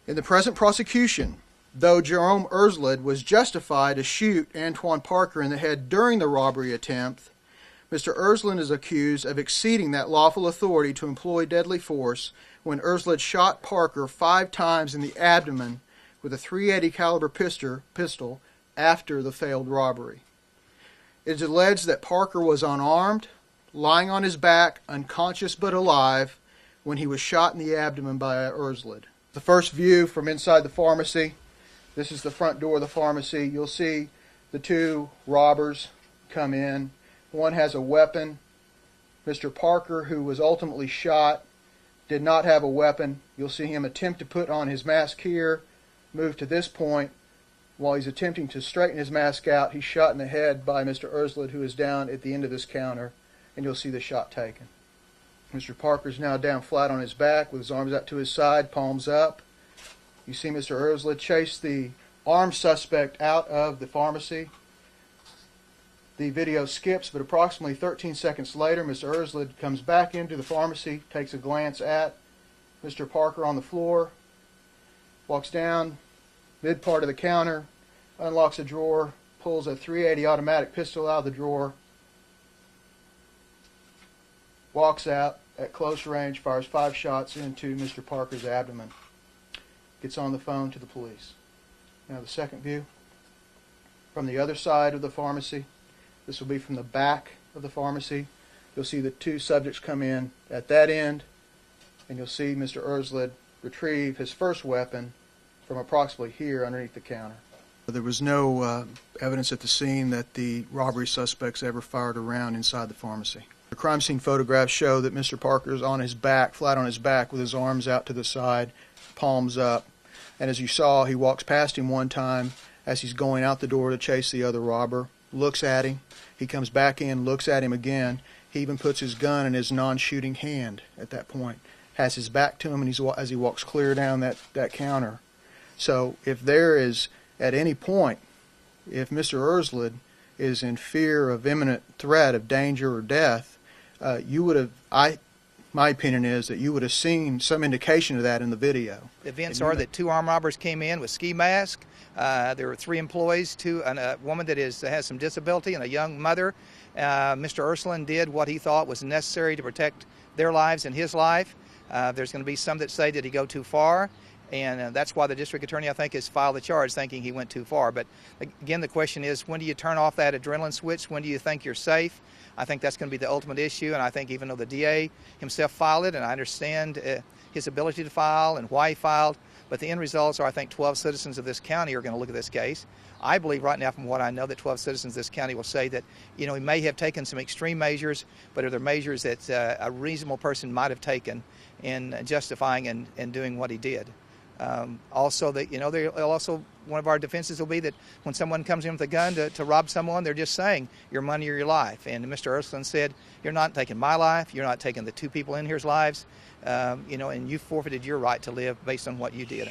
In the present prosecution, though Jerome Ersland was justified to shoot Antoine Parker in the head during the robbery attempt, Mr. Ersland is accused of exceeding that lawful authority to employ deadly force when Ersland shot Parker 5 times in the abdomen with a .380 caliber pistol after the failed robbery. It is alleged that Parker was unarmed, lying on his back, unconscious but alive, when he was shot in the abdomen by Ersland. The first view from inside the pharmacy. This is the front door of the pharmacy. You'll see the 2 robbers come in. One has a weapon. Mr. Parker, who was ultimately shot, did not have a weapon. You'll see him attempt to put on his mask here, move to this point. While he's attempting to straighten his mask out, he's shot in the head by Mr. Ersland, who is down at the end of this counter, and you'll see the shot taken. Mr. Parker's now down flat on his back with his arms out to his side, palms up. You see Mr. Ersland chase the armed suspect out of the pharmacy. The video skips, but approximately 13 seconds later, Mr. Ersland comes back into the pharmacy, takes a glance at Mr. Parker on the floor, walks down mid part of the counter, unlocks a drawer, pulls a .380 automatic pistol out of the drawer, walks out at close range, fires 5 shots into Mr. Parker's abdomen, gets on the phone to the police. Now the second view from the other side of the pharmacy. This will be from the back of the pharmacy. You'll see the 2 subjects come in at that end, and you'll see Mr. Ersland retrieve his first weapon from approximately here underneath the counter. There was no evidence at the scene that the robbery suspects ever fired a round inside the pharmacy. The crime scene photographs show that Mr. Parker is on his back, flat on his back, with his arms out to the side, palms up. And as you saw, he walks past him one time as he's going out the door to chase the other robber, looks at him. He comes back in, looks at him again. He even puts his gun in his non-shooting hand at that point, has his back to him, and as he walks clear down that counter. So if there is, at any point, if Mr. Ersland is in fear of imminent threat of danger or death, you would have, my opinion is that you would have seen some indication of that in the video. The events are that 2 armed robbers came in with ski masks. There were 3 employees, a woman that has some disability and a young mother. Mr. Ersland did what he thought was necessary to protect their lives and his life. There's going to be some that say, did he go too far? And that's why the district attorney, I think, has filed the charge thinking he went too far. But again, the question is, when do you turn off that adrenaline switch? When do you think you're safe? I think that's going to be the ultimate issue. And I think even though the DA himself filed it, and I understand his ability to file and why he filed, but the end results are, I think, 12 citizens of this county are going to look at this case. I believe right now, from what I know, that 12 citizens of this county will say that, he may have taken some extreme measures, but are there measures that a reasonable person might have taken in justifying and doing what he did. Also, that one of our defenses will be that when someone comes in with a gun to rob someone, they're just saying your money or your life. And Mr. Ersland said, "You're not taking my life. You're not taking the 2 people in here's lives. And you forfeited your right to live based on what you did."